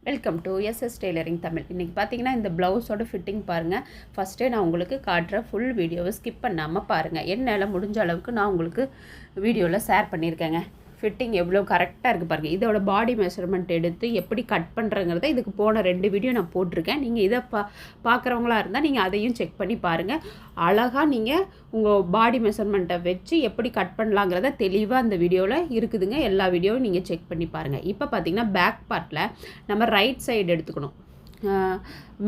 Welcome to SS tailoring Tamil. இன்றைக்கி பார்த்தீங்கன்னா இந்த ப்ளவுஸோட ஃபிட்டிங் பாருங்கள். ஃபஸ்ட்டே நான் உங்களுக்கு காட்டுற ஃபுல் வீடியோவை ஸ்கிப் பண்ணாமல் பாருங்கள். என்னால் முடிஞ்ச அளவுக்கு நான் உங்களுக்கு வீடியோவில் ஷேர் பண்ணியிருக்கேங்க. ஃபிட்டிங் எவ்வளோ கரெக்டாக இருக்குது பாருங்கள். இதோட பாடி மெஷர்மெண்ட் எடுத்து எப்படி கட் பண்ணுறங்கிறத இதுக்கு போன 2 வீடியோ நான் போட்டிருக்கேன். நீங்கள் இதை பார்க்குறவங்களா இருந்தால் நீங்கள் அதையும் செக் பண்ணி பாருங்கள். அழகாக நீங்கள் உங்கள் பாடி மெஷர்மெண்ட்டை வச்சு எப்படி கட் பண்ணலாங்கிறத தெளிவாக அந்த வீடியோவில் இருக்குதுங்க. எல்லா வீடியோவும் நீங்கள் செக் பண்ணி பாருங்கள். இப்போ பார்த்தீங்கன்னா பேக் பார்ட்டில் நம்ம ரைட் சைடு எடுத்துக்கணும்.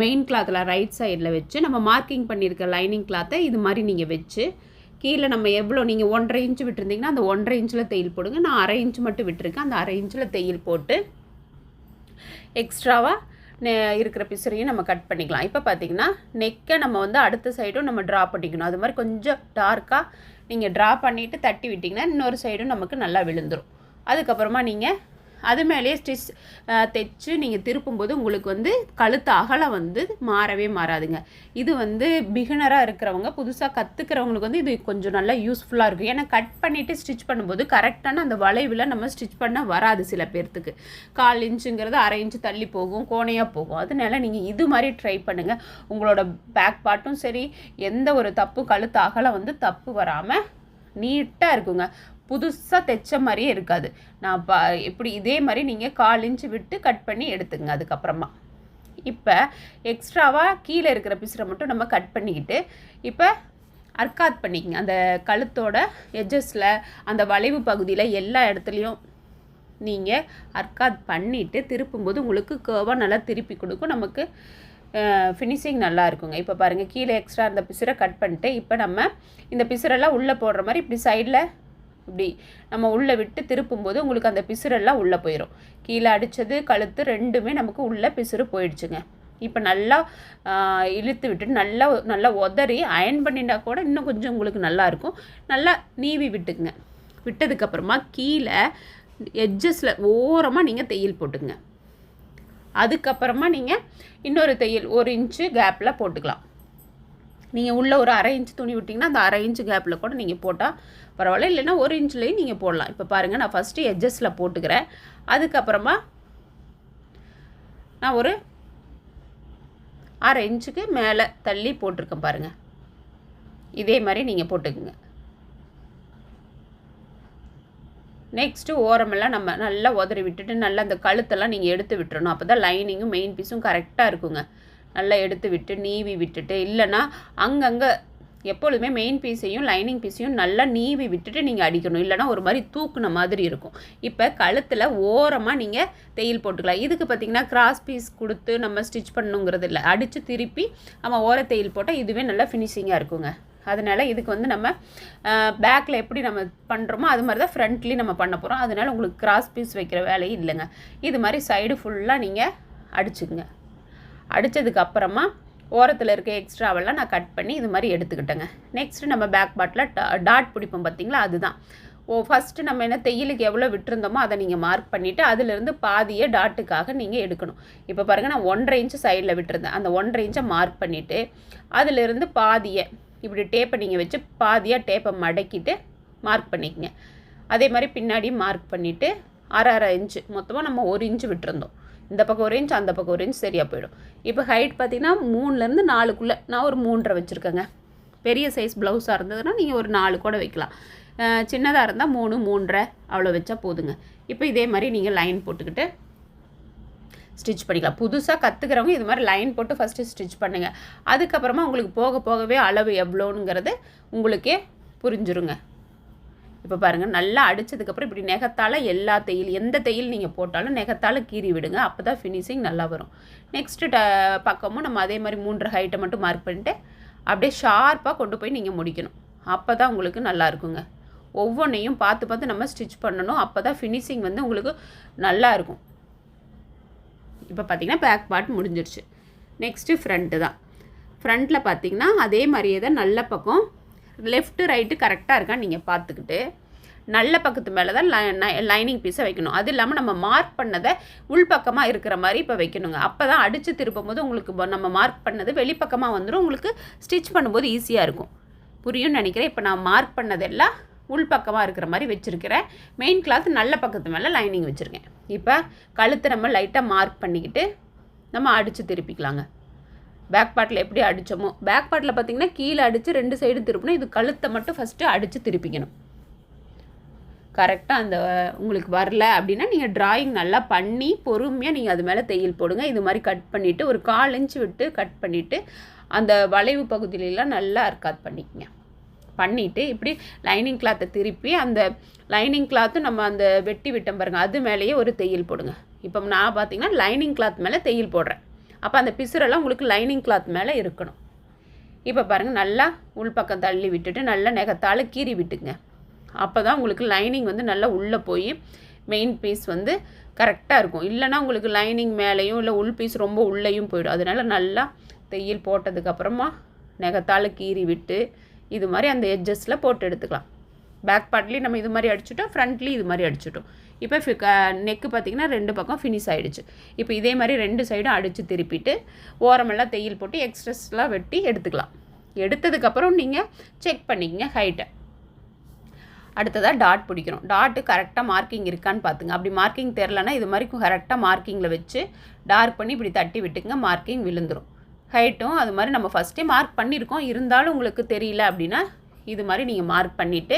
மெயின் கிளாத்தில் ரைட் சைடில் வச்சு நம்ம மார்க்கிங் பண்ணியிருக்க லைனிங் கிளாத்தை இது மாதிரி நீங்கள் வச்சு கீழே நம்ம எவ்வளோ நீங்கள் 1.5 இன்ச்சு விட்டுருந்தீங்கன்னா அந்த 1.5 இன்ச்சில் தையல் போடுங்க. நான் 1/2 இன்ச்சு மட்டும் விட்டுருக்கேன். அந்த 1/2 இன்ச்சில் தையல் போட்டு எக்ஸ்ட்ராவாக இருக்கிற பிசுரையும் நம்ம கட் பண்ணிக்கலாம். இப்போ பார்த்தீங்கன்னா நெக்கை நம்ம அடுத்த சைடும் நம்ம ட்ரா பண்ணிக்கணும். அது மாதிரி கொஞ்சம் டார்க்காக நீங்கள் ட்ரா பண்ணிவிட்டு தட்டி விட்டிங்கன்னா இன்னொரு சைடும் நமக்கு நல்லா விழுந்துடும். அதுக்கப்புறமா நீங்கள் அது மேலேயே ஸ்டிச் தைச்சு நீங்கள் திருப்பும்போது உங்களுக்கு கழுத்து அகலம் மாறவே மாறாதுங்க. இது பிகினராக இருக்கிறவங்க புதுசாக கற்றுக்கிறவங்களுக்கு இது கொஞ்சம் நல்லா யூஸ்ஃபுல்லாக இருக்கும். ஏன்னா கட் பண்ணிவிட்டு ஸ்டிச் பண்ணும்போது கரெக்டான அந்த வளைவில் நம்ம ஸ்டிச் பண்ண வராது. சில பேர்த்துக்கு 1/4 இன்ச்சுங்கிறது 1/2 இன்ச்சு தள்ளி போகும், கோணையாக போகும். அதனால நீங்கள் இது மாதிரி ட்ரை பண்ணுங்கள். உங்களோட பேக் பார்ட்டும் சரி, எந்த ஒரு தப்பு கழுத்து அகலம் தப்பு வராமல் நீட்டாக இருக்குங்க. புதுசாக தைச்ச மாதிரியே இருக்காது. நான் இப்படி இதே மாதிரி நீங்கள் 1/4 இன்ச்சு விட்டு கட் பண்ணி எடுத்துங்க. அதுக்கப்புறமா இப்போ எக்ஸ்ட்ராவாக கீழே இருக்கிற பிசுரை மட்டும் நம்ம கட் பண்ணிக்கிட்டு இப்போ அர்க்காத் பண்ணிக்கங்க. அந்த கழுத்தோட எட்ஜஸில் அந்த வளைவு பகுதியில் எல்லா இடத்துலையும் நீங்கள் அர்க்காத் பண்ணிவிட்டு திருப்பும்போது உங்களுக்கு கேர்வாக நல்லா திருப்பி கொடுக்கும். நமக்கு ஃபினிஷிங் நல்லா இருக்குங்க. இப்போ பாருங்கள், கீழே எக்ஸ்ட்ரா அந்த பிசுரை கட் பண்ணிட்டு இப்போ நம்ம இந்த பிசுரெல்லாம் உள்ளே போடுற மாதிரி இப்படி சைடில் இப்படி நம்ம உள்ளே விட்டு திருப்பும்போது உங்களுக்கு அந்த பிசுரெல்லாம் உள்ளே போயிடும். கீழே அடித்தது கழுத்து ரெண்டுமே நமக்கு உள்ளே பிசுறு போயிடுச்சுங்க. இப்போ நல்லா இழுத்து விட்டுட்டு நல்லா உதறி அயன் பண்ணிட்டா கூட இன்னும் கொஞ்சம் உங்களுக்கு நல்லாயிருக்கும். நல்லா நீவி விட்டுக்குங்க. விட்டதுக்கப்புறமா கீழே எட்ஜஸில் ஓரமாக நீங்கள் தையல் போட்டுக்குங்க. அதுக்கப்புறமா நீங்கள் இன்னொரு தையல் 1 இன்ச்சு கேப்பில் போட்டுக்கலாம். நீங்கள் உள்ளே ஒரு 1/2 இன்ச்சு துணி விட்டிங்கன்னா அந்த 1/2 இன்ச்சு கேப்பில் கூட நீங்கள் போட்டால் பரவாயில்ல, இல்லைன்னா 1 இன்ச்லேயும் நீங்கள் போடலாம். இப்போ பாருங்கள், நான் ஃபஸ்ட்டு எட்ஜஸில் போட்டுக்கிறேன். அதுக்கப்புறமா நான் ஒரு 1/2 இன்ச்சுக்கு மேலே தள்ளி போட்டிருக்கேன் பாருங்கள். இதே மாதிரி நீங்கள் போட்டுக்குங்க. நெக்ஸ்ட்டு ஓரமெல்லாம் நம்ம நல்லா உதறி விட்டுட்டு நல்லா அந்த கழுத்தெல்லாம் நீங்கள் எடுத்து விட்டுறணும். அப்போ தான் லைனிங்கும் மெயின் பீஸும் கரெக்டாக இருக்குங்க. நல்லா எடுத்து விட்டு நீவி விட்டுட்டு, இல்லைன்னா அங்கங்கே எப்பொழுதுமே மெயின் பீஸையும் லைனிங் பீஸையும் நல்லா நீவி விட்டுட்டு நீங்கள் அடிக்கணும். இல்லைனா ஒரு மாதிரி தூக்குன மாதிரி இருக்கும். இப்போ கழுத்தில் ஓரமாக நீங்கள் தையல் போட்டுக்கலாம். இதுக்கு பார்த்திங்கன்னா கிராஸ் பீஸ் கொடுத்து நம்ம ஸ்டிச் பண்ணுங்கிறது இல்லை. அடித்து திருப்பி நம்ம ஓர தையல் போட்டால் இதுவே நல்லா ஃபினிஷிங்காக இருக்குங்க. அதனால் இதுக்கு நம்ம பேக்கில் எப்படி நம்ம பண்ணுறோமோ அது மாதிரி தான் ஃப்ரண்ட்லேயும் நம்ம பண்ண போகிறோம். அதனால் உங்களுக்கு கிராஸ் பீஸ் வைக்கிற வேலையும் இல்லைங்க. இது மாதிரி சைடு ஃபுல்லாக நீங்கள் அடிச்சுக்குங்க. அடித்ததுக்கப்புறமா ஓரத்தில் இருக்க எக்ஸ்ட்ராவெல்லாம் நான் கட் பண்ணி இது மாதிரி எடுத்துக்கிட்டேங்க. நெக்ஸ்ட்டு நம்ம பேக் பார்ட்டில் டாட் பிடிப்போம் பார்த்திங்களா, அதுதான். ஃபஸ்ட்டு நம்ம என்ன தையலுக்கு எவ்வளோ விட்டுருந்தோமோ அதை நீங்கள் மார்க் பண்ணிவிட்டு அதிலிருந்து பாதியை டாட்டுக்காக நீங்கள் எடுக்கணும். இப்போ பாருங்கள், நான் 1/2 இன்ச்சு சைடில் விட்டுருந்தேன். அந்த 1/2 இன்ச்சை மார்க் பண்ணிவிட்டு அதிலிருந்து பாதியை இப்படி டேப்பை நீங்கள் வச்சு பாதியாக டேப்பை மடக்கிட்டு மார்க் பண்ணிக்கங்க. அதே மாதிரி பின்னாடியும் மார்க் பண்ணிவிட்டு 1/2 இன்ச்சு மொத்தமாக நம்ம 1 இன்ச்சு விட்டுருந்தோம். இந்த பக்கம் 1 இன்ச், அந்த பக்கம் 1 இன்ச் சரியாக போயிடும். இப்போ ஹைட் பார்த்திங்கன்னா 3லேருந்து 4க்குள்ளே நான் ஒரு 3.5 வச்சுருக்கேங்க. பெரிய சைஸ் ப்ளவுஸாக இருந்ததுன்னா நீங்கள் ஒரு 4 கூட வைக்கலாம். சின்னதாக இருந்தால் 3, 3.5 அவ்வளோ வச்சா போதுங்க. இப்போ இதே மாதிரி நீங்கள் லைன் போட்டுக்கிட்டு ஸ்டிச் பண்ணிக்கலாம். புதுசாக கற்றுக்கிறவங்க இது மாதிரி லைன் போட்டு ஃபஸ்ட்டு ஸ்டிச் பண்ணுங்கள். அதுக்கப்புறமா உங்களுக்கு போக போகவே அளவு எவ்வளோங்கிறது உங்களுக்கே புரிஞ்சுருங்க. இப்போ பாருங்கள், நல்லா அடித்ததுக்கப்புறம் இப்படி நெகத்தால் எல்லா எந்த தையல் நீங்கள் போட்டாலும் நெகத்தால் கீறி விடுங்க. அப்போ தான் ஃபினிஷிங் நல்லா வரும். நெக்ஸ்ட்டு பக்கமும் நம்ம அதே மாதிரி 3.5 ஹைட்டை மட்டும் மார்க் பண்ணிவிட்டு அப்படியே ஷார்ப்பாக கொண்டு போய் நீங்கள் முடிக்கணும். அப்போ தான் உங்களுக்கு நல்லா இருக்குங்க. ஒவ்வொன்றையும் பார்த்து பார்த்து நம்ம ஸ்டிச் பண்ணணும். அப்போ தான் ஃபினிஷிங் உங்களுக்கு நல்லா இருக்கும். இப்போ பார்த்திங்கன்னா பேக் பார்ட் முடிஞ்சிருச்சு. நெக்ஸ்ட்டு ஃப்ரண்ட்டு தான். ஃப்ரண்ட்டில் பார்த்திங்கன்னா அதே மாதிரியே தான் நல்ல பக்கம் லெஃப்ட்டு ரைட்டு கரெக்டாக இருக்கான்னு நீங்கள் பார்த்துக்கிட்டு நல்ல பக்கத்து மேலே தான் லைனிங் பீஸை வைக்கணும். அது இல்லாமல் நம்ம மார்க் பண்ணதை உள்பக்கமாக இருக்கிற மாதிரி இப்போ வைக்கணுங்க. அப்போ தான் அடித்து திருப்பும் போது உங்களுக்கு நம்ம மார்க் பண்ணது வெளிப்பக்கமாக வந்துடும். உங்களுக்கு ஸ்டிச் பண்ணும்போது ஈஸியாக இருக்கும். புரியும்னு நினைக்கிறேன். இப்போ நான் மார்க் பண்ணதெல்லாம் உள் பக்கமாக இருக்கிற மாதிரி வச்சுருக்கிறேன். மெயின் கிளாத் நல்ல பக்கத்து மேலே லைனிங் வச்சுருக்கேன். இப்போ கழுத்தை நம்ம லைட்டாக மார்க் பண்ணிக்கிட்டு நம்ம அடித்து திருப்பிக்கலாங்க. பேக் பார்ட்டில் எப்படி அடித்தோமோ, பேக் பார்ட்டில் பார்த்திங்கன்னா கீழே அடித்து 2 சைடு திருப்பணும். இது கழுத்தை மட்டும் ஃபஸ்ட்டு அடித்து திருப்பிக்கணும். கரெக்டாக அந்த உங்களுக்கு வரல அப்படின்னா நீங்கள் ட்ராயிங் நல்லா பண்ணி பொறுமையாக நீங்கள் அது மேலே தையல் போடுங்க. இது மாதிரி கட் பண்ணிவிட்டு ஒரு 1/4 இன்ச் விட்டு கட் பண்ணிவிட்டு அந்த வளைவு பகுதியிலலாம் நல்லா இருக்காது பண்ணிக்கங்க. பண்ணிவிட்டு இப்படி லைனிங் கிளாத்தை திருப்பி அந்த லைனிங் கிளாத்தும் நம்ம அந்த வெட்டி விட்டம் பாருங்கள் அது மேலேயே ஒரு தையல் போடுங்க. இப்போ நான் பார்த்திங்கன்னா லைனிங் கிளாத் மேலே தையல் போடுறேன். அப்போ அந்த பிசுரெல்லாம் உங்களுக்கு லைனிங் கிளாத் மேலே இருக்கணும். இப்போ பாருங்கள் நல்லா உள்பக்கம் தள்ளி விட்டுட்டு நல்லா நெகத்தால் கீறி விட்டுங்க. அப்போ தான் உங்களுக்கு லைனிங் வந்து நல்லா உள்ளே போய் மெயின் பீஸ் வந்து கரெக்டாக இருக்கும். இல்லைனா உங்களுக்கு லைனிங் மேலேயும் இல்லை உள் பீஸ் ரொம்ப உள்ளேயும் போயிடும். அதனால் நல்லா தையல் போட்டதுக்கப்புறமா நெகத்தால் கீறி விட்டு இது மாதிரி அந்த எட்ஜஸில் போட்டு எடுத்துக்கலாம். பேக் பார்ட்லேயும் நம்ம இது மாதிரி அடிச்சுட்டோம், ஃப்ரண்ட்லேயும் இது மாதிரி அடிச்சுட்டோம். இப்போ நெக்கு பார்த்திங்கன்னா 2 பக்கம் ஃபினிஷ் ஆகிடுச்சு. இப்போ இதே மாதிரி 2 சைடும் அடித்து திருப்பிட்டு ஓரமெல்லாம் தையல் போட்டு எக்ஸ்ட்ரஸ்லாம் வெட்டி எடுத்துக்கலாம். எடுத்ததுக்கப்புறம் நீங்கள் செக் பண்ணிக்கங்க ஹைட்டை. அடுத்ததாக டாட் பிடிக்கணும். டாட்டு கரெக்டாக மார்க்கிங் இருக்கான்னு பார்த்துங்க. அப்படி மார்க்கிங் தெரிலனா இது மாதிரி கரெக்டாக மார்க்கிங்கில் வச்சு டார்க் பண்ணி இப்படி தட்டி விட்டுங்க, மார்க்கிங் விழுந்துடும். ஹைட்டும் அது மாதிரி நம்ம ஃபஸ்ட்டே மார்க் பண்ணியிருக்கோம், இருந்தாலும் உங்களுக்கு தெரியல அப்படின்னா இது மாதிரி நீங்கள் மார்க் பண்ணிவிட்டு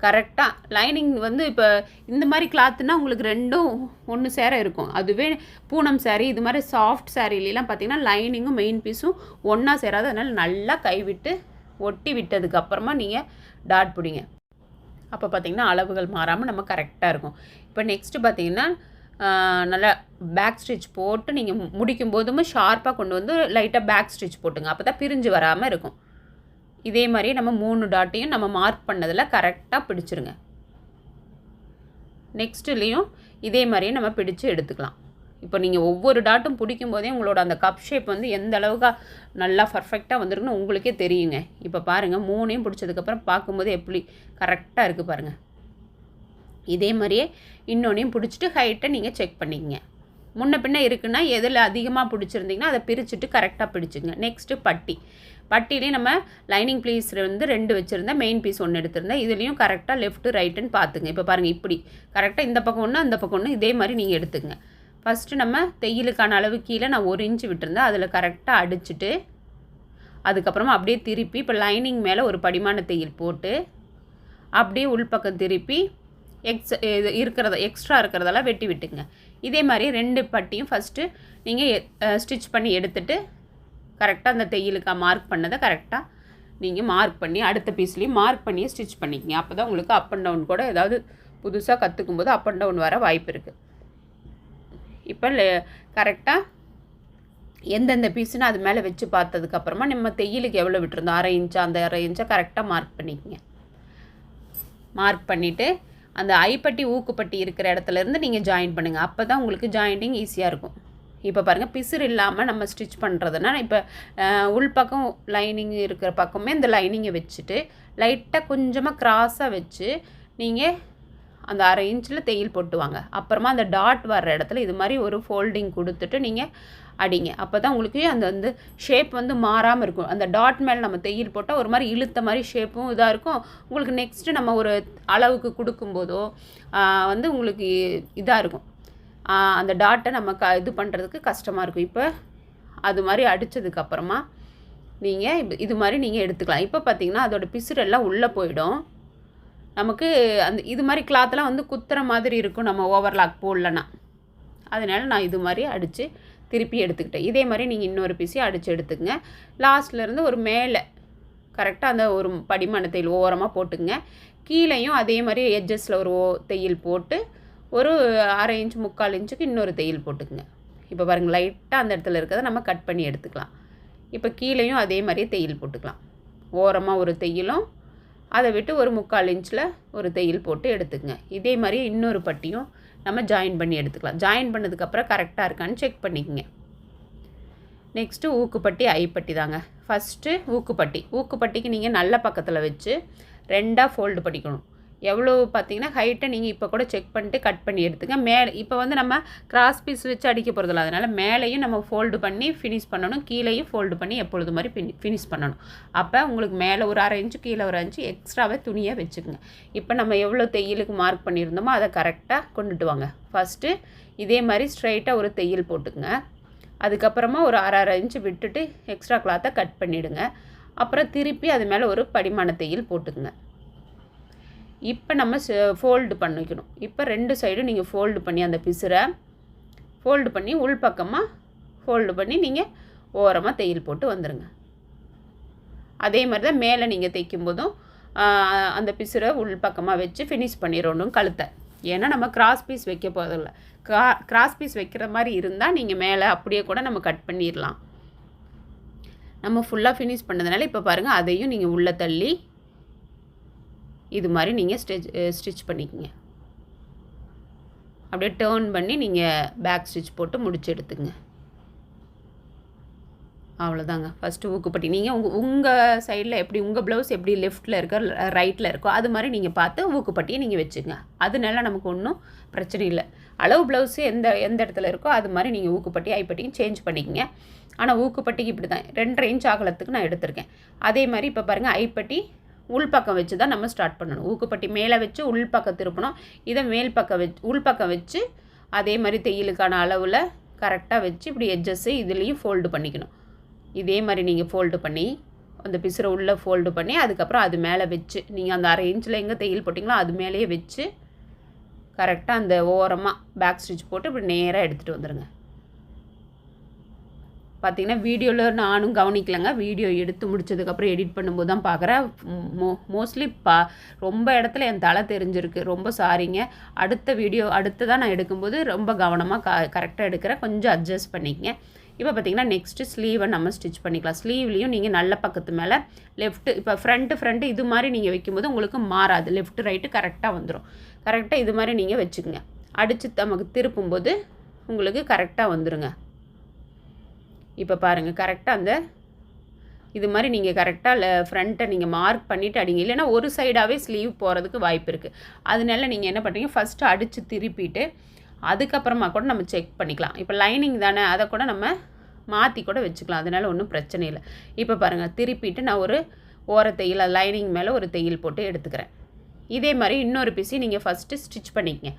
கரெக்டாக லைனிங் வந்து இப்போ இந்த மாதிரி கிளாத்துனா உங்களுக்கு 2ம் ஒன்று சேர இருக்கும். அதுவே பூனம் சாரீ இது மாதிரி சாஃப்ட் சாரீலாம் பார்த்திங்கன்னா லைனிங்கும் மெயின் பீஸும் ஒன்றா சேராது. அதனால் நல்லா கைவிட்டு ஒட்டி விட்டதுக்கப்புறமா நீங்கள் டாட் பிடிங்க. அப்போ பார்த்திங்கன்னா அளவுகள் மாறாமல் நம்ம கரெக்டாக இருக்கும். இப்போ நெக்ஸ்ட்டு பார்த்திங்கன்னா நல்லா பேக் ஸ்டிச் போட்டு நீங்கள் முடிக்கும் போதும் ஷார்ப்பாக கொண்டு வந்து லைட்டாக பேக் ஸ்டிச் போட்டுங்க. அப்போ தான் பிரிஞ்சு வராமல் இருக்கும். இதே மாதிரி நம்ம 3 டாட்டையும் நம்ம மார்க் பண்ணதில் கரெக்டாக பிடிச்சிருங்க. நெக்ஸ்ட்டுலேயும் இதே மாதிரியே நம்ம பிடிச்சு எடுத்துக்கலாம். இப்போ நீங்கள் ஒவ்வொரு டாட்டும் பிடிக்கும் போதே உங்களோட அந்த கப் ஷேப் வந்து எந்த அளவுக்கு நல்லா பர்ஃபெக்டாக வந்துருக்குன்னு உங்களுக்கே தெரியுங்க. இப்போ பாருங்கள் 3ஐயும் பிடிச்சதுக்கப்புறம் பார்க்கும்போது எப்படி கரெக்டாக இருக்குது பாருங்கள். இதே மாதிரியே இன்னொன்றையும் பிடிச்சிட்டு ஹைட்டை நீங்கள் செக் பண்ணிக்கங்க. முன்ன பின்ன இருக்குன்னா எதில் அதிகமாக பிடிச்சிருந்தீங்கன்னா அதை பிரிச்சுட்டு கரெக்டாக பிடிச்சிங்க. நெக்ஸ்ட்டு பட்டிலையும் நம்ம லைனிங் பீஸ் வந்து 2 வச்சுருந்தேன், மெயின் பீஸ் 1 எடுத்திருந்தேன். இதுலேயும் கரெக்டாக லெஃப்ட்டு ரைட்டுன்னு பார்த்துங்க. இப்போ பாருங்கள் இப்படி கரெக்டாக இந்த பக்கம் 1 அந்த பக்கம் 1 இதே மாதிரி நீங்கள் எடுத்துங்க. ஃபஸ்ட்டு நம்ம தையலுக்கான அளவு கீழே நான் 1 இன்ச்சு விட்டுருந்தேன், அதில் கரெக்டாக அடிச்சுட்டு அதுக்கப்புறமா அப்படியே திருப்பி இப்போ லைனிங் மேலே ஒரு படிமான தையல் போட்டு அப்படியே உள்பக்கம் திருப்பி எக்ஸ்ட்ரா இருக்கிறதெல்லாம் வெட்டி விட்டுங்க. இதே மாதிரி 2 பட்டியும் ஃபஸ்ட்டு நீங்கள் ஸ்டிச் பண்ணி எடுத்துகிட்டு கரெக்டாக அந்த தையலுக்கு மார்க் பண்ணதை கரெக்டாக நீங்கள் மார்க் பண்ணி அடுத்த பீஸ்லேயும் மார்க் பண்ணி ஸ்டிச் பண்ணிக்கங்க. அப்போ தான் உங்களுக்கு அப் அண்ட் டவுன் கூட ஏதாவது புதுசாக கற்றுக்கும் போது அப் அண்ட் டவுன் வர வாய்ப்பு இருக்குது. இப்போ கரெக்டாக எந்தெந்த பீஸுன்னு அது மேலே வச்சு பார்த்ததுக்கப்புறமா நம்ம தையலுக்கு எவ்வளோ விட்டுருந்தோம் 1/2 இன்ச்சா அந்த 1/2 இன்ச்சை கரெக்டாக மார்க் பண்ணிக்கங்க. மார்க் பண்ணிவிட்டு அந்த ஐப்பட்டி ஊக்குப்பட்டி இருக்கிற இடத்துலேருந்து நீங்கள் ஜாயின் பண்ணுங்கள். அப்போ தான் உங்களுக்கு ஜாயிண்டிங் ஈஸியாக இருக்கும். இப்போ பாருங்கள் பிசுறு இல்லாமல் நம்ம ஸ்டிச் பண்ணுறதுனா இப்போ உள்பக்கம் லைனிங் இருக்கிற பக்கமே இந்த லைனிங்கை வச்சுட்டு லைட்டாக கொஞ்சமாக க்ராஸாக வச்சு நீங்கள் அந்த 1/2 இன்ச்சில் தையல் போட்டுவாங்க. அப்புறமா அந்த டாட் வர்ற இடத்துல இது மாதிரி ஒரு ஃபோல்டிங் கொடுத்துட்டு நீங்கள் அடிங்க. அப்போ தான் உங்களுக்கு அந்த வந்து ஷேப் வந்து மாறாமல் இருக்கும். அந்த டாட் மேலே நம்ம தையல் போட்டால் ஒரு மாதிரி இழுத்த மாதிரி ஷேப்பும் இதாக இருக்கும். உங்களுக்கு நெக்ஸ்ட்டு நம்ம ஒரு அளவுக்கு கொடுக்கும்போதோ வந்து உங்களுக்கு இதாக இருக்கும். அந்த டாட்டை நம்ம இது பண்ணுறதுக்கு கஷ்டமாக இருக்கும். இப்போ அது மாதிரி அடித்ததுக்கப்புறமா நீங்கள் இது மாதிரி நீங்கள் எடுத்துக்கலாம். இப்போ பார்த்திங்கன்னா அதோடய பிசுரெல்லாம் உள்ளே போயிடும். நமக்கு அந்த இது மாதிரி கிளாத்லாம் வந்து குத்துற மாதிரி இருக்கும் நம்ம ஓவர்லாக் போடலன்னா. அதனால் நான் இது மாதிரி அடித்து திருப்பி எடுத்துக்கிட்டேன். இதே மாதிரி நீங்கள் இன்னொரு பீஸையும் அடித்து எடுத்துக்கங்க. லாஸ்ட்லேருந்து ஒரு மேலே கரெக்டாக அந்த ஒரு படிமான தையல் ஓரமாக போட்டுங்க. கீழேயும் அதே மாதிரி எட்ஜஸில் ஒரு தையல் போட்டு ஒரு 1/2 இன்ச் 3/4 இன்ச்சுக்கு இன்னொரு தையல் போட்டுக்குங்க. இப்போ பாருங்கள் லைட்டாக அந்த இடத்துல இருக்கிறத நம்ம கட் பண்ணி எடுத்துக்கலாம். இப்போ கீழேயும் அதே மாதிரியே தையல் போட்டுக்கலாம். ஓரமாக ஒரு தையலும் அதை விட்டு ஒரு 3/4 இன்ச்சில் ஒரு தையல் போட்டு எடுத்துக்கங்க. இதே மாதிரி இன்னொரு பட்டியும் நம்ம ஜாயின் பண்ணி எடுத்துக்கலாம். ஜாயின் பண்ணதுக்கப்புறம் கரெக்டாக இருக்கான்னு செக் பண்ணிக்கங்க. நெக்ஸ்ட்டு ஊக்குப்பட்டி ஐப்பட்டி தாங்க. ஃபஸ்ட்டு ஊக்குப்பட்டிக்கு நீங்கள் நல்ல பக்கத்தில் வச்சு 2ஆக ஃபோல்டு பண்ணிக்கணும். எவ்வளோ பார்த்தீங்கன்னா ஹைட்டை நீங்கள் இப்போ கூட செக் பண்ணிட்டு கட் பண்ணி எடுத்துங்க. இப்போ வந்து நம்ம கிராஸ் பீஸ் வச்சு அடிக்க போகிறதில்ல, அதனால் மேலேயும் நம்ம ஃபோல்டு பண்ணி ஃபினிஷ் பண்ணணும், கீழேயும் ஃபோல்டு பண்ணி எப்பொழுது மாதிரி ஃபினிஷ் பண்ணணும். அப்போ உங்களுக்கு மேலே ஒரு 1/2 இன்ச்சு கீழே ஒரு 1 இன்ச்சு எக்ஸ்ட்ராவே துணியை வச்சுக்கோங்க. இப்போ நம்ம எவ்வளோ தையலுக்கு மார்க் பண்ணியிருந்தோமோ அதை கரெக்டாக கொண்டுட்டு வாங்க. ஃபஸ்ட்டு இதே மாதிரி ஸ்ட்ரைட்டாக ஒரு தையல் போட்டுக்குங்க. அதுக்கப்புறமா ஒரு 1/2 இன்ச்சு விட்டுட்டு எக்ஸ்ட்ரா கிளாத்தை கட் பண்ணிவிடுங்க. அப்புறம் திருப்பி அது மேலே ஒரு படிமான தையல் போட்டுக்குங்க. இப்போ நம்ம ஃபோல்டு பண்ணிக்கணும். இப்போ 2 சைடும் நீங்கள் ஃபோல்டு பண்ணி அந்த பிசுரை ஃபோல்டு பண்ணி உள்பக்கமாக ஃபோல்டு பண்ணி நீங்கள் ஓரமாக தையல் போட்டு வந்துடுங்க. அதே மாதிரி தான் மேலே நீங்கள் தைக்கும்போதும் அந்த பிசுரை உள்பக்கமாக வச்சு ஃபினிஷ் பண்ணிடணும் கழுத்தை. ஏன்னா நம்ம கிராஸ் பீஸ் வைக்க போகிறதில்ல. கிராஸ் பீஸ் வைக்கிற மாதிரி இருந்தால் நீங்கள் மேலே அப்படியே கூட நம்ம கட் பண்ணிடலாம். நம்ம ஃபுல்லாக ஃபினிஷ் பண்ணதுனால இப்போ பாருங்கள், அதையும் நீங்கள் உள்ளே தள்ளி இது மாதிரி நீங்கள் ஸ்டிச் பண்ணிக்கங்க. அப்படியே டேர்ன் பண்ணி நீங்கள் பேக் ஸ்டிச் போட்டு முடிச்சு எடுத்துங்க. அவ்வளோதாங்க. ஃபஸ்ட்டு ஊக்குப்பட்டி நீங்கள் உங்கள் சைடில் எப்படி உங்கள் ப்ளவுஸ் எப்படி லெஃப்ட்டில் இருக்கோ ரைட்டில் இருக்கோ அது மாதிரி நீங்கள் பார்த்து ஊக்குப்பட்டியை நீங்கள் வச்சுங்க. அதனால நமக்கு ஒன்றும் பிரச்சனை இல்லை. அளவு ப்ளவுஸு எந்த இடத்துல இருக்கோ அது மாதிரி நீங்கள் ஊக்குப்பட்டி ஐப்பட்டியும் சேஞ்ச் பண்ணிக்கங்க. ஆனால் ஊக்குப்பட்டிக்கு இப்படி தான் 2.5 இன்ச் அகலத்துக்கு நான் எடுத்திருக்கேன். அதே மாதிரி இப்போ பாருங்கள், ஐப்பட்டி உள்பக்கம் வச்சு தான் நம்ம ஸ்டார்ட் பண்ணணும். ஊக்குப்பட்டி மேலே வச்சு உள்பக்கம் திருப்பணும். இதை உள்பக்கம் வச்சு அதே மாதிரி தையலுக்கான அளவில் கரெக்டாக வச்சு இப்படி எட்ஜஸ்ஸு இதுலேயும் ஃபோல்டு பண்ணிக்கணும். இதே மாதிரி நீங்கள் ஃபோல்டு பண்ணி அந்த பிசுரை உள்ளே ஃபோல்டு பண்ணி அதுக்கப்புறம் அது மேலே வச்சு நீங்கள் அந்த 1/2 இன்ச்சில் எங்கே தையல் போட்டிங்களோ அது மேலேயே வச்சு கரெக்டாக அந்த ஓரமாக பேக் ஸ்டிச் போட்டு இப்படி நேராக எடுத்துகிட்டு வந்துடுங்க. பார்த்திங்கன்னா வீடியோவில் நானும் கவனிக்கலைங்க. வீடியோ எடுத்து முடிச்சதுக்கப்புறம் எடிட் பண்ணும்போது தான் பார்க்குறேன். மோஸ்ட்லி ரொம்ப இடத்துல என் தலை தெரிஞ்சிருக்கு. ரொம்ப சாரிங்க. அடுத்ததான் நான் எடுக்கும்போது ரொம்ப கவனமாக கரெக்டாக எடுக்கிறேன். கொஞ்சம் அட்ஜஸ்ட் பண்ணிக்கங்க. இப்போ பார்த்திங்கன்னா நெக்ஸ்ட்டு ஸ்லீவை நம்ம ஸ்டிச் பண்ணிக்கலாம். ஸ்லீவ்லேயும் நீங்கள் நல்ல பக்கத்து மேலே லெஃப்ட்டு இப்போ ஃப்ரண்ட்டு இது மாதிரி நீங்கள் வைக்கும்போது உங்களுக்கு மாறாது. லெஃப்ட்டு ரைட்டு கரெக்டாக வந்துடும். கரெக்டாக இது மாதிரி நீங்கள் வச்சுக்கோங்க. அடித்து நமக்கு திருப்பும்போது உங்களுக்கு கரெக்டாக வந்துடுங்க. இப்போ பாருங்கள், கரெக்டாக இது மாதிரி நீங்கள் கரெக்டாக ஃப்ரண்ட்டை நீங்கள் மார்க் பண்ணிவிட்டு அடிங்க. இல்லைனா ஒரு சைடாகவே ஸ்லீவ் போகிறதுக்கு வாய்ப்பு இருக்குது. அதனால நீங்கள் என்ன பண்ணுறீங்க, ஃபஸ்ட்டு அடித்து திருப்பிட்டு அதுக்கப்புறமா கூட நம்ம செக் பண்ணிக்கலாம். இப்போ லைனிங் தானே, அதை கூட நம்ம மாற்றி கூட வச்சுக்கலாம். அதனால் ஒன்றும் பிரச்சனை இல்லை. இப்போ பாருங்கள், திருப்பிட்டு நான் ஒரு தையல் லைனிங் மேலே ஒரு தையல் போட்டு எடுத்துக்கிறேன். இதே மாதிரி இன்னொரு பீஸையும் நீங்கள் ஃபஸ்ட்டு ஸ்டிச் பண்ணிக்கங்க.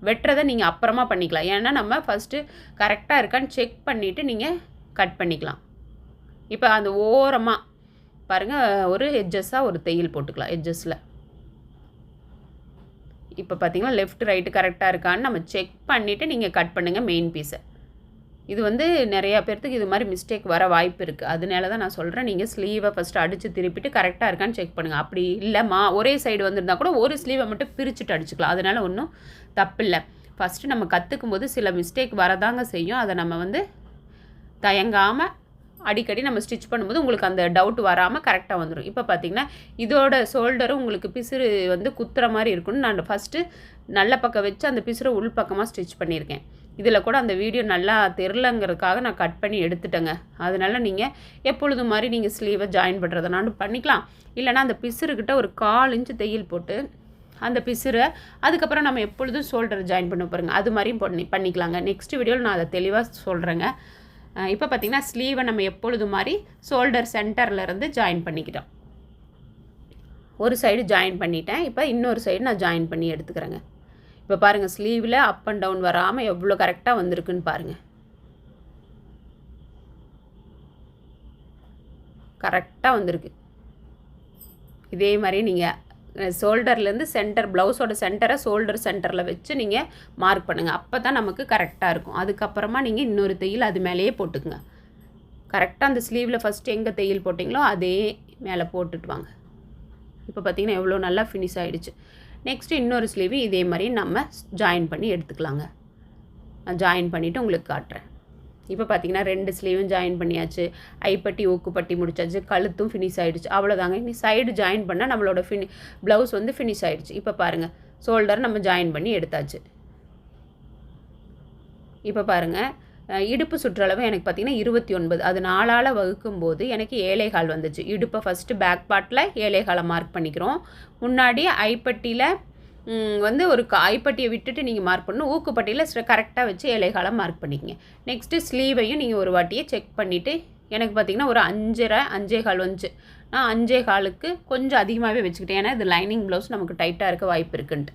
வெட்டுறதை நீங்கள் அப்புறமா பண்ணிக்கலாம். ஏன்னா நம்ம ஃபஸ்ட்டு கரெக்டாக இருக்கான்னு செக் பண்ணிவிட்டு நீங்கள் கட் பண்ணிக்கலாம். இப்போ அந்த ஓரமாக பாருங்கள், ஒரு எட்ஜஸ்ஸாக ஒரு தையல் போட்டுக்கலாம். எட்ஜஸில் இப்போ பார்த்தீங்கன்னா லெஃப்ட் ரைட்டு கரெக்டாக இருக்கான்னு நம்ம செக் பண்ணிவிட்டு நீங்கள் கட் பண்ணுங்கள் மெயின் பீஸை. இது நிறையா பேர்த்துக்கு இது மாதிரி மிஸ்டேக் வர வாய்ப்பு இருக்குது. அதனால தான் நான் சொல்கிறேன், நீங்கள் ஸ்லீவை ஃபஸ்ட்டு அடித்து திருப்பிட்டு கரெக்டாக இருக்கான்னு செக் பண்ணுங்கள். அப்படி இல்லைம்மா ஒரே சைடு வந்திருந்தால் கூட ஒரு ஸ்லீவை மட்டும் பிரிச்சுட்டு அடிச்சுக்கலாம். அதனால் ஒன்றும் தப்பில்லை. ஃபஸ்ட்டு நம்ம கற்றுக்கும் போது சில மிஸ்டேக் வரதாங்க செய்யும். அதை நம்ம தயங்காமல் அடிக்கடி நம்ம ஸ்டிச் பண்ணும்போது உங்களுக்கு அந்த டவுட் வராமல் கரெக்டாக வந்துடும். இப்போ பார்த்திங்கன்னா இதோட ஷோல்டரும் உங்களுக்கு பிசுறு குத்துற மாதிரி இருக்குன்னு நான் ஃபஸ்ட்டு நல்ல பக்கம் வச்சு அந்த பிசுரை உள்பக்கமாக ஸ்டிச் பண்ணியிருக்கேன். இதில் கூட அந்த வீடியோ நல்லா தெரிலங்கிறதுக்காக நான் கட் பண்ணி எடுத்துட்டேங்க. அதனால் நீங்கள் எப்பொழுது மாதிரி நீங்கள் ஸ்லீவை ஜாயின் பண்ணுறதுனாலும் பண்ணிக்கலாம். இல்லைனா அந்த பிசுறுக்கிட்ட ஒரு 1/4 இன்ச்சு தையல் போட்டு அந்த பிசுரை அதுக்கப்புறம் நம்ம எப்பொழுதும் ஷோல்டர் ஜாயின் பண்ண போகிறோங்க, அது மாதிரியும் பண்ணிக்கலாங்க. நெக்ஸ்ட் வீடியோவில் நான் அதை தெளிவாக சொல்கிறேங்க. இப்போ பார்த்திங்கன்னா ஸ்லீவை நம்ம எப்பொழுது மாதிரி ஷோல்டர் சென்டர்லேருந்து ஜாயின் பண்ணிக்கிட்டோம். ஒரு சைடு ஜாயின் பண்ணிட்டேன். இப்போ இன்னொரு சைடு நான் ஜாயின் பண்ணி எடுத்துக்கிறேங்க. இப்போ பாருங்கள், ஸ்லீவில் அப் அண்ட் டவுன் வராமல் எவ்வளோ கரெக்டாக வந்திருக்குன்னு பாருங்கள். கரெக்டாக வந்திருக்கு. இதே மாதிரி நீங்கள் ஷோல்டர்லேருந்து சென்டர் ப்ளவுஸோட சென்டரை ஷோல்டர் சென்டரில் வச்சு நீங்கள் மார்க் பண்ணுங்கள். அப்போ தான் நமக்கு கரெக்டாக இருக்கும். அதுக்கப்புறமா நீங்கள் இன்னொரு தையல் அது மேலேயே போட்டுக்குங்க. கரெக்டாக அந்த ஸ்லீவில் ஃபஸ்ட்டு எங்கே தையல் போட்டிங்களோ அதே மேலே போட்டுட்டு வாங்க. இப்போ பார்த்திங்கன்னா எவ்வளோ நல்லா ஃபினிஷ் ஆகிடுச்சு. நெக்ஸ்ட்டு இன்னொரு ஸ்லீவு இதே மாதிரி நம்ம ஜாயின் பண்ணி எடுத்துக்கலாங்க. நான் ஜாயின் பண்ணிவிட்டு உங்களுக்கு காட்டுறேன். இப்போ பார்த்திங்கன்னா 2 ஸ்லீவும் ஜாயின் பண்ணியாச்சு. ஐப்பட்டி ஊக்குப்பட்டி முடிச்சாச்சு. கழுத்தும் ஃபினிஷ் ஆகிடுச்சு. அவ்வளோதாங்க. இனி சைடு ஜாயின் பண்ணால் நம்மளோட ப்ளவுஸ் ஃபினிஷ் ஆகிடுச்சு. இப்போ பாருங்கள், ஷோல்டர் நம்ம ஜாயின் பண்ணி எடுத்தாச்சு. இப்போ பாருங்கள், இடுப்பு சுற்றளவு எனக்கு பார்த்திங்கன்னா 29. அது 4ஆல் வகுக்கும்போது எனக்கு 7.25 வந்துச்சு. இடுப்பை ஃபஸ்ட்டு பேக் பார்ட்டில் 7.25 மார்க் பண்ணிக்கிறோம். முன்னாடி ஐப்பட்டியில் வந்து ஒரு காய்பட்டியை விட்டுட்டு நீங்கள் மார்க் பண்ணணும். ஊக்குப்பட்டியில் கரெக்டாக வச்சு இலைகாலம் மார்க் பண்ணிக்கங்க. நெக்ஸ்ட்டு ஸ்லீவையும் நீங்கள் ஒரு வாட்டியே செக் பண்ணிவிட்டு எனக்கு பார்த்திங்கன்னா ஒரு 5.5 5.15 வந்துச்சு. நான் 5.15க்கு கொஞ்சம் அதிகமாகவே வச்சுக்கிட்டேன். ஏன்னா இது லைனிங் ப்ளவுஸ் நமக்கு டைட்டாக இருக்க வாய்ப்பு இருக்குன்ட்டு.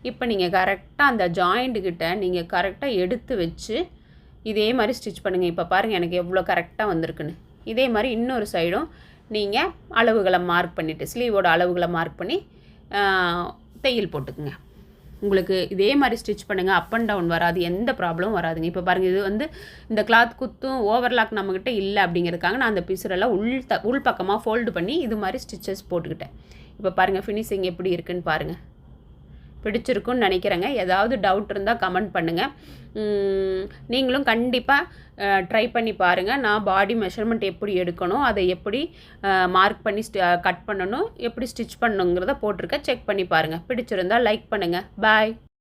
இப்போ நீங்கள் கரெக்டாக அந்த ஜாயிண்ட்டுக்கிட்ட நீங்கள் கரெக்டாக எடுத்து வச்சு இதே மாதிரி ஸ்டிச் பண்ணுங்கள். இப்போ பாருங்கள் எனக்கு எவ்வளோ கரெக்டாக வந்திருக்குன்னு. இதே மாதிரி இன்னொரு சைடும் நீங்கள் அளவுகளை மார்க் பண்ணிவிட்டு ஸ்லீவோட அளவுகளை மார்க் பண்ணி தையல் போட்டுக்குங்க. உங்களுக்கு இதே மாதிரி ஸ்டிச் பண்ணுங்கள். அப் அண்ட் டவுன் வராது, எந்த ப்ராப்ளமும் வராதுங்க. இப்போ பாருங்கள் இது வந்து இந்த கிளாத் குத்தும் ஓவர்லாக் நம்மக்கிட்ட இல்லை அப்படிங்கிறதுக்காக நான் அந்த பிசுரெல்லாம் உள் பக்கமாக ஃபோல்டு பண்ணி இது மாதிரி ஸ்டிச்சஸ் போட்டுக்கிட்டேன். இப்போ பாருங்கள் ஃபினிஷிங் எப்படி இருக்குன்னு பாருங்கள். பிடிச்சிருக்குன்னு நினைக்கிறேங்க. ஏதாவது டவுட் இருந்தால் கமெண்ட் பண்ணுங்கள். நீங்களும் கண்டிப்பாக ட்ரை பண்ணி பாருங்கள். நான் பாடி மெஷர்மெண்ட் எப்படி எடுக்கணும், அதை எப்படி மார்க் பண்ணி கட் பண்ணணும், எப்படி ஸ்டிச் பண்ணணுங்கிறத போட்டிருக்கேன். செக் பண்ணி பாருங்கள். பிடிச்சிருந்தால் லைக் பண்ணுங்கள். பாய்.